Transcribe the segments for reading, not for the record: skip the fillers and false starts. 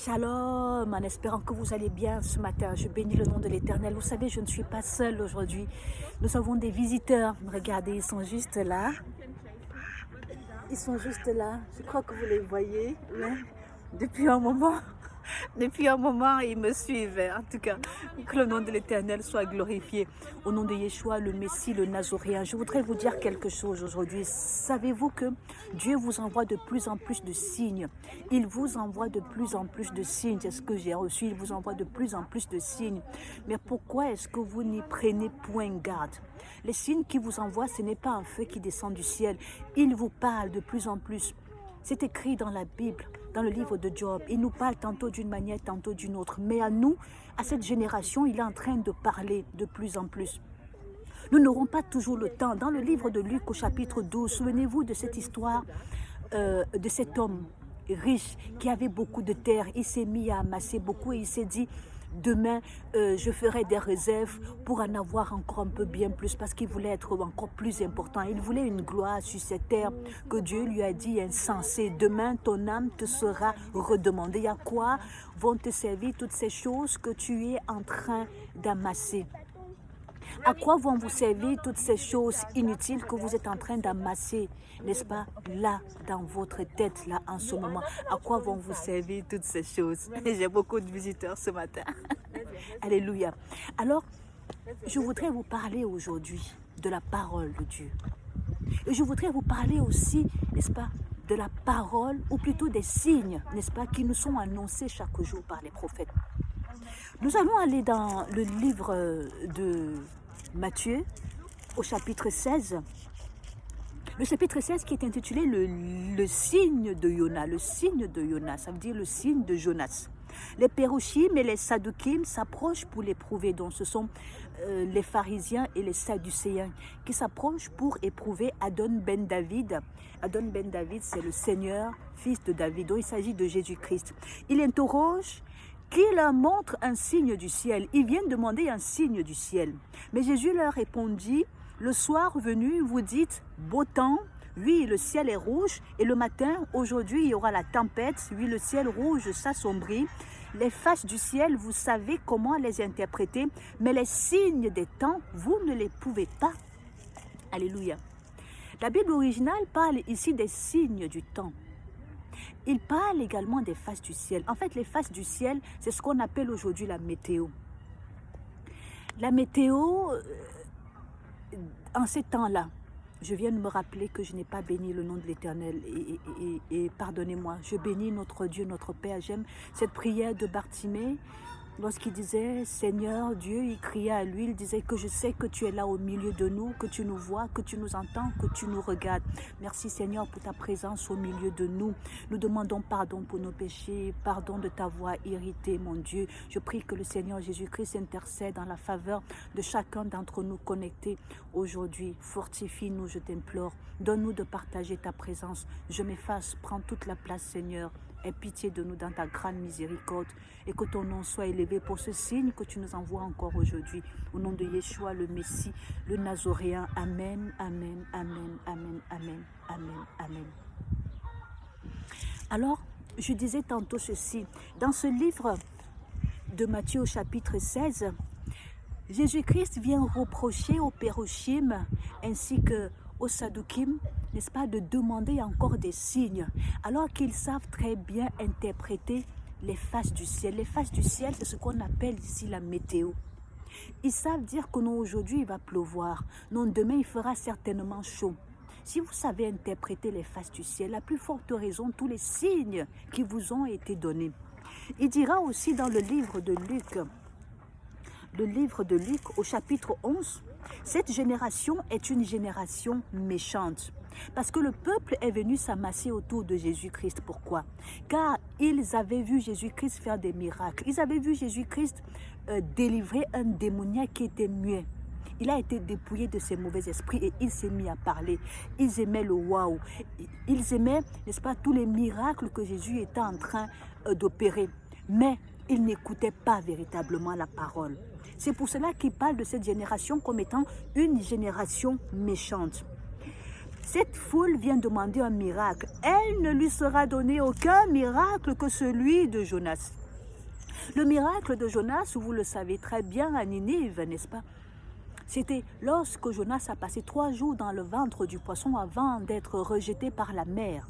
Shalom, en espérant que vous allez bien ce matin. Je bénis le nom de l'Éternel. Vous savez, je ne suis pas seule aujourd'hui. Nous avons des visiteurs. Regardez, ils sont juste là. Ils sont juste là. Je crois que vous les voyez. Ouais. Depuis un moment. Depuis un moment, ils me suivent. En tout cas, que le nom de l'Éternel soit glorifié. Au nom de Yeshua, le Messie, le Nazoréen. Je voudrais vous dire quelque chose aujourd'hui. Savez-vous que Dieu vous envoie de plus en plus de signes? Il vous envoie de plus en plus de signes. C'est ce que j'ai reçu. Il vous envoie de plus en plus de signes. Mais pourquoi est-ce que vous n'y prenez point garde? Les signes qu'il vous envoie, ce n'est pas un feu qui descend du ciel. Il vous parle de plus en plus. C'est écrit dans la Bible, dans le livre de Job. Il nous parle tantôt d'une manière, tantôt d'une autre. Mais à nous, à cette génération, il est en train de parler de plus en plus. Nous n'aurons pas toujours le temps. Dans le livre de Luc au chapitre 12, souvenez-vous de cette histoire de cet homme riche qui avait beaucoup de terre. Il s'est mis à amasser beaucoup et il s'est dit... Demain, je ferai des réserves pour en avoir encore un peu bien plus parce qu'il voulait être encore plus important. Il voulait une gloire sur cette terre que Dieu lui a dit insensé. Demain, ton âme te sera redemandée. À quoi vont te servir toutes ces choses que tu es en train d'amasser? À quoi vont vous servir toutes ces choses inutiles que vous êtes en train d'amasser, n'est-ce pas, là, dans votre tête, là, en ce moment? À quoi vont vous servir toutes ces choses? J'ai beaucoup de visiteurs ce matin. Alléluia. Alors, je voudrais vous parler aujourd'hui de la parole de Dieu. Et je voudrais vous parler aussi, n'est-ce pas, de la parole, ou plutôt des signes, n'est-ce pas, qui nous sont annoncés chaque jour par les prophètes. Nous allons aller dans le livre de Matthieu, au chapitre 16. Le chapitre 16 qui est intitulé le signe de Jonas. Le signe de Jonas, ça veut dire le signe de Jonas. Les Pérushim et les Saddukim s'approchent pour l'éprouver. Donc ce sont les pharisiens et les Sadducéens qui s'approchent pour éprouver Adon ben David. Adon ben David, c'est le Seigneur, fils de David. Donc il s'agit de Jésus-Christ. Il interroge qui leur montre un signe du ciel. Ils viennent demander un signe du ciel. Mais Jésus leur répondit, le soir venu, vous dites, beau temps, oui, le ciel est rouge, et le matin, aujourd'hui, il y aura la tempête, oui, le ciel rouge s'assombrit. Les faces du ciel, vous savez comment les interpréter, mais les signes des temps, vous ne les pouvez pas. Alléluia. La Bible originale parle ici des signes du temps. Il parle également des faces du ciel. En fait, les faces du ciel, c'est ce qu'on appelle aujourd'hui la météo. La météo, en ces temps-là, je viens de me rappeler que je n'ai pas béni le nom de l'Éternel et pardonnez-moi, je bénis notre Dieu, notre Père. J'aime cette prière de Bartimée. Lorsqu'il disait, Seigneur Dieu, il criait à lui, il disait que je sais que tu es là au milieu de nous, que tu nous vois, que tu nous entends, que tu nous regardes. Merci Seigneur pour ta présence au milieu de nous. Nous demandons pardon pour nos péchés, pardon de ta voix irritée, mon Dieu. Je prie que le Seigneur Jésus-Christ intercède en la faveur de chacun d'entre nous connectés aujourd'hui. Fortifie-nous, je t'implore. Donne-nous de partager ta présence. Je m'efface, prends toute la place Seigneur. Aie pitié de nous dans ta grande miséricorde et que ton nom soit élevé pour ce signe que tu nous envoies encore aujourd'hui. Au nom de Yeshua, le Messie, le Nazoréen. Amen, amen, amen, amen, amen, amen, amen. Alors, je disais tantôt ceci. Dans ce livre de Matthieu au chapitre 16, Jésus-Christ vient reprocher aux Pérushim ainsi que aux Saddukim, n'est-ce pas, de demander encore des signes, alors qu'ils savent très bien interpréter les faces du ciel. Les faces du ciel, c'est ce qu'on appelle ici la météo. Ils savent dire que non, aujourd'hui il va pleuvoir, non, demain il fera certainement chaud. Si vous savez interpréter les faces du ciel, la plus forte raison, tous les signes qui vous ont été donnés. Il dira aussi dans le livre de Luc au chapitre 11, cette génération est une génération méchante. Parce que le peuple est venu s'amasser autour de Jésus-Christ. Pourquoi? Car ils avaient vu Jésus-Christ faire des miracles. Ils avaient vu Jésus-Christ délivrer un démoniaque qui était muet. Il a été dépouillé de ses mauvais esprits et il s'est mis à parler. Ils aimaient le waouh. Ils aimaient, n'est-ce pas, tous les miracles que Jésus était en train d'opérer. Mais ils n'écoutaient pas véritablement la parole. C'est pour cela qu'il parle de cette génération comme étant une génération méchante. Cette foule vient demander un miracle. Elle ne lui sera donné aucun miracle que celui de Jonas. Le miracle de Jonas, vous le savez très bien à Ninive, n'est-ce pas? C'était lorsque Jonas a passé 3 jours dans le ventre du poisson avant d'être rejeté par la mer.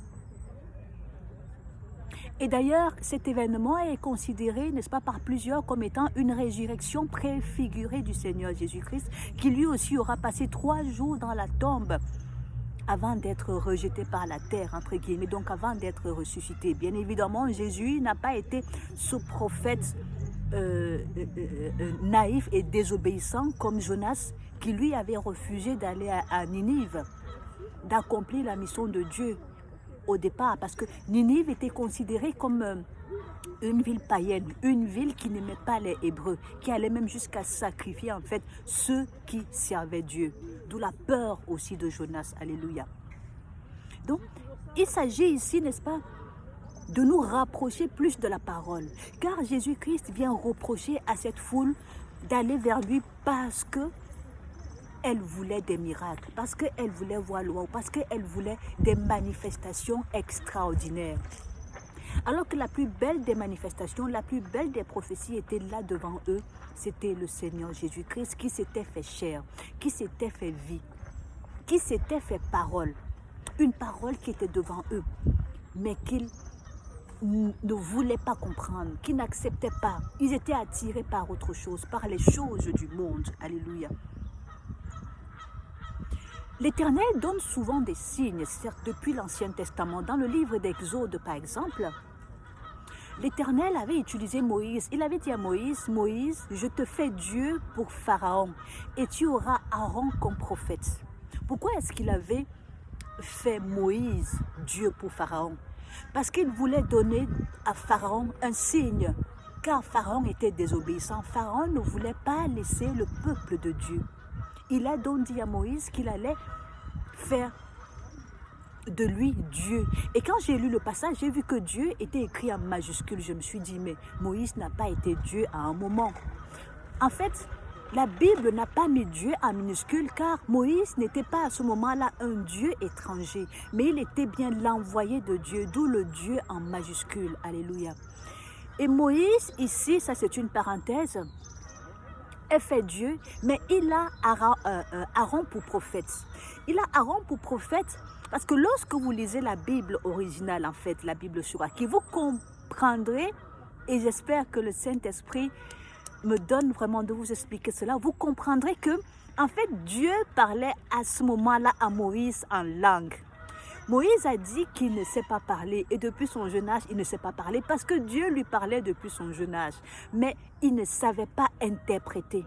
Et d'ailleurs, cet événement est considéré, n'est-ce pas, par plusieurs comme étant une résurrection préfigurée du Seigneur Jésus-Christ, qui lui aussi aura passé 3 jours dans la tombe avant d'être rejeté par la terre, entre guillemets, donc avant d'être ressuscité. Bien évidemment, Jésus n'a pas été ce prophète naïf et désobéissant comme Jonas, qui lui avait refusé d'aller à Ninive, d'accomplir la mission de Dieu au départ, parce que Ninive était considérée comme une ville païenne, une ville qui n'aimait pas les Hébreux, qui allait même jusqu'à sacrifier en fait ceux qui servaient Dieu. D'où la peur aussi de Jonas, alléluia. Donc, il s'agit ici, n'est-ce pas, de nous rapprocher plus de la parole, car Jésus-Christ vient reprocher à cette foule d'aller vers lui parce que elle voulait des miracles, parce qu'elle voulait voir loin, parce qu'elle voulait des manifestations extraordinaires. Alors que la plus belle des manifestations, la plus belle des prophéties était là devant eux, c'était le Seigneur Jésus-Christ qui s'était fait chair, qui s'était fait vie, qui s'était fait parole. Une parole qui était devant eux, mais qu'ils ne voulaient pas comprendre, qu'ils n'acceptaient pas. Ils étaient attirés par autre chose, par les choses du monde. Alléluia. L'Éternel donne souvent des signes, certes depuis l'Ancien Testament. Dans le livre d'Exode, par exemple, l'Éternel avait utilisé Moïse. Il avait dit à Moïse, « Moïse, je te fais Dieu pour Pharaon et tu auras Aaron comme prophète. » Pourquoi est-ce qu'il avait fait Moïse Dieu pour Pharaon? Parce qu'il voulait donner à Pharaon un signe, car Pharaon était désobéissant. Pharaon ne voulait pas laisser le peuple de Dieu. Il a donc dit à Moïse qu'il allait faire de lui Dieu. Et quand j'ai lu le passage, j'ai vu que Dieu était écrit en majuscule. Je me suis dit, mais Moïse n'a pas été Dieu à un moment. En fait, la Bible n'a pas mis Dieu en minuscule, car Moïse n'était pas à ce moment-là un Dieu étranger, mais il était bien l'envoyé de Dieu, d'où le Dieu en majuscule. Alléluia. Et Moïse, ici, ça c'est une parenthèse, est fait Dieu, mais il a Aaron pour prophète. Il a Aaron pour prophète parce que lorsque vous lisez la Bible originale, en fait, la Bible Shuraki, vous comprendrez, et j'espère que le Saint-Esprit me donne vraiment de vous expliquer cela, vous comprendrez que, en fait, Dieu parlait à ce moment-là à Moïse en langue. Moïse a dit qu'il ne sait pas parler et depuis son jeune âge, il ne sait pas parler parce que Dieu lui parlait depuis son jeune âge. Mais il ne savait pas interpréter.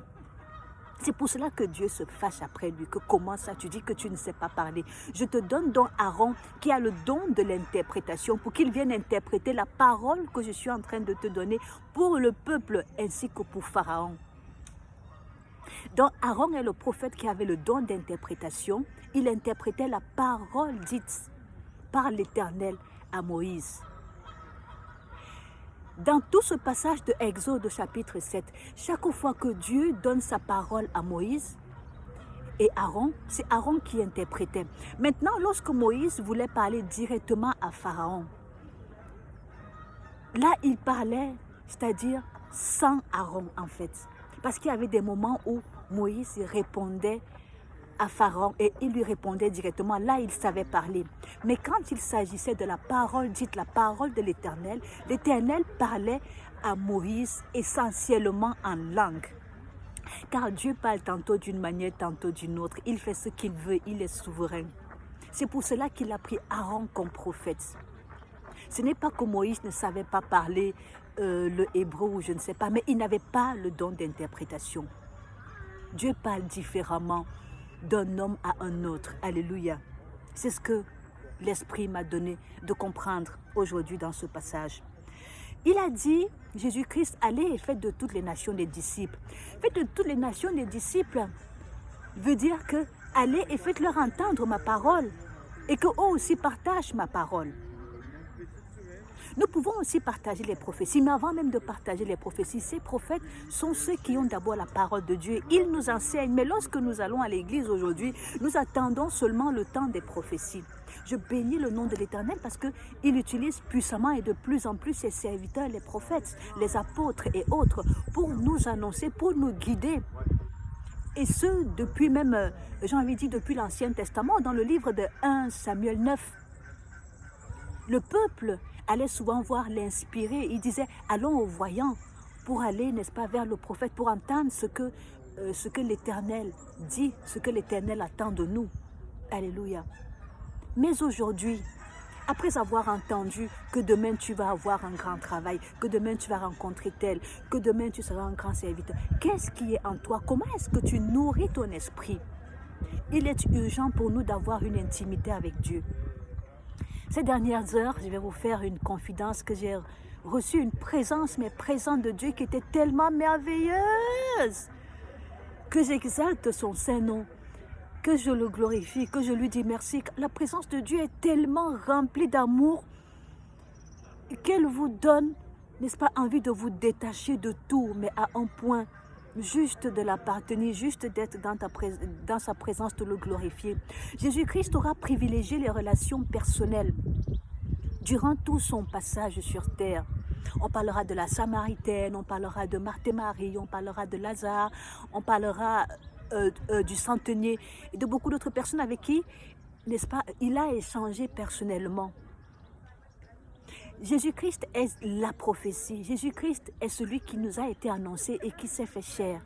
C'est pour cela que Dieu se fâche après lui. Que comment ça, tu dis que tu ne sais pas parler? Je te donne donc Aaron qui a le don de l'interprétation pour qu'il vienne interpréter la parole que je suis en train de te donner pour le peuple ainsi que pour Pharaon. Donc Aaron est le prophète qui avait le don d'interprétation. Il interprétait la parole dite par l'Éternel à Moïse. Dans tout ce passage de Exode chapitre 7, chaque fois que Dieu donne sa parole à Moïse et Aaron, c'est Aaron qui interprétait. Maintenant, lorsque Moïse voulait parler directement à Pharaon, là il parlait, c'est-à-dire sans Aaron en fait. Parce qu'il y avait des moments où Moïse répondait à Pharaon et il lui répondait directement. Là, il savait parler. Mais quand il s'agissait de la parole dite, la parole de l'Éternel, l'Éternel parlait à Moïse essentiellement en langue. Car Dieu parle tantôt d'une manière, tantôt d'une autre. Il fait ce qu'il veut, il est souverain. C'est pour cela qu'il a pris Aaron comme prophète. Ce n'est pas que Moïse ne savait pas parler le hébreu ou je ne sais pas, mais il n'avait pas le don d'interprétation. Dieu parle différemment d'un homme à un autre. Alléluia. C'est ce que l'Esprit m'a donné de comprendre aujourd'hui dans ce passage. Il a dit, Jésus-Christ, allez et faites de toutes les nations des disciples. Faites de toutes les nations des disciples veut dire que allez et faites-leur entendre ma parole et qu'eux aussi partagent ma parole. Nous pouvons aussi partager les prophéties, mais avant même de partager les prophéties, ces prophètes sont ceux qui ont d'abord la parole de Dieu. Ils nous enseignent, mais lorsque nous allons à l'église aujourd'hui, nous attendons seulement le temps des prophéties. Je bénis le nom de l'Éternel parce qu'il utilise puissamment et de plus en plus ses serviteurs, les prophètes, les apôtres et autres, pour nous annoncer, pour nous guider. Et ce, depuis même, j'ai envie de dire, depuis l'Ancien Testament, dans le livre de 1 Samuel 9. Le peuple allait souvent voir l'inspiré. Il disait, allons aux voyants pour aller, n'est-ce pas, vers le prophète, pour entendre ce que l'Éternel dit, ce que l'Éternel attend de nous. Alléluia. Mais aujourd'hui, après avoir entendu que demain tu vas avoir un grand travail, que demain tu vas rencontrer tel, que demain tu seras un grand serviteur, qu'est-ce qui est en toi? Comment est-ce que tu nourris ton esprit? Il est urgent pour nous d'avoir une intimité avec Dieu. Ces dernières heures, je vais vous faire une confidence que j'ai reçu une présence, mais présente de Dieu qui était tellement merveilleuse que j'exalte son saint nom, que je le glorifie, que je lui dis merci. La présence de Dieu est tellement remplie d'amour qu'elle vous donne, n'est-ce pas, envie de vous détacher de tout, mais à un point, juste de l'appartenir, juste d'être dans sa présence, de le glorifier. Jésus-Christ aura privilégié les relations personnelles durant tout son passage sur terre. On parlera de la Samaritaine, on parlera de Marthe et Marie, on parlera de Lazare, on parlera du centenier et de beaucoup d'autres personnes avec qui, n'est-ce pas, il a échangé personnellement. Jésus-Christ est la prophétie. Jésus-Christ est celui qui nous a été annoncé et qui s'est fait chair.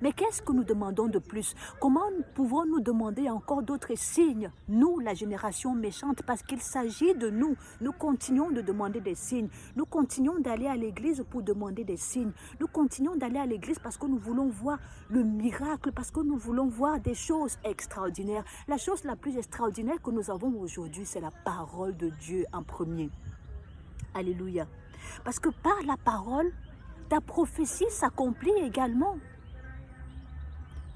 Mais qu'est-ce que nous demandons de plus? Comment pouvons-nous demander encore d'autres signes? Nous, la génération méchante, parce qu'il s'agit de nous. Nous continuons de demander des signes. Nous continuons d'aller à l'église pour demander des signes. Nous continuons d'aller à l'église parce que nous voulons voir le miracle, parce que nous voulons voir des choses extraordinaires. La chose la plus extraordinaire que nous avons aujourd'hui, c'est la parole de Dieu en premier. Alléluia. Parce que par la parole, ta prophétie s'accomplit également.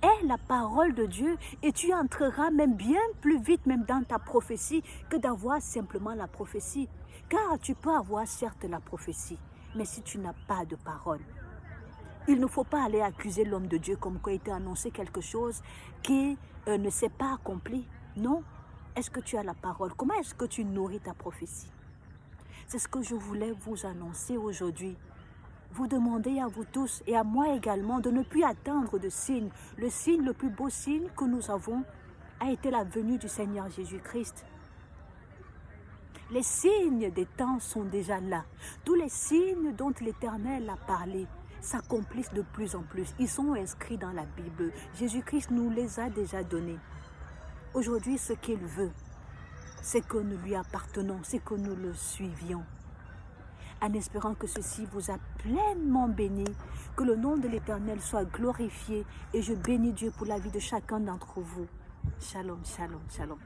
Est la parole de Dieu et tu entreras même bien plus vite même dans ta prophétie que d'avoir simplement la prophétie. Car tu peux avoir certes la prophétie, mais si tu n'as pas de parole, il ne faut pas aller accuser l'homme de Dieu comme quoi il t'a annoncé quelque chose qui ne s'est pas accompli. Non. Est-ce que tu as la parole? Comment est-ce que tu nourris ta prophétie? C'est ce que je voulais vous annoncer aujourd'hui. Vous demandez à vous tous et à moi également de ne plus attendre de signes. Le signe, le plus beau signe que nous avons a été la venue du Seigneur Jésus-Christ. Les signes des temps sont déjà là. Tous les signes dont l'Éternel a parlé s'accomplissent de plus en plus. Ils sont inscrits dans la Bible. Jésus-Christ nous les a déjà donnés. Aujourd'hui, ce qu'il veut, c'est que nous lui appartenons, c'est que nous le suivions. En espérant que ceci vous a pleinement béni, que le nom de l'Éternel soit glorifié et je bénis Dieu pour la vie de chacun d'entre vous. Shalom, shalom, shalom.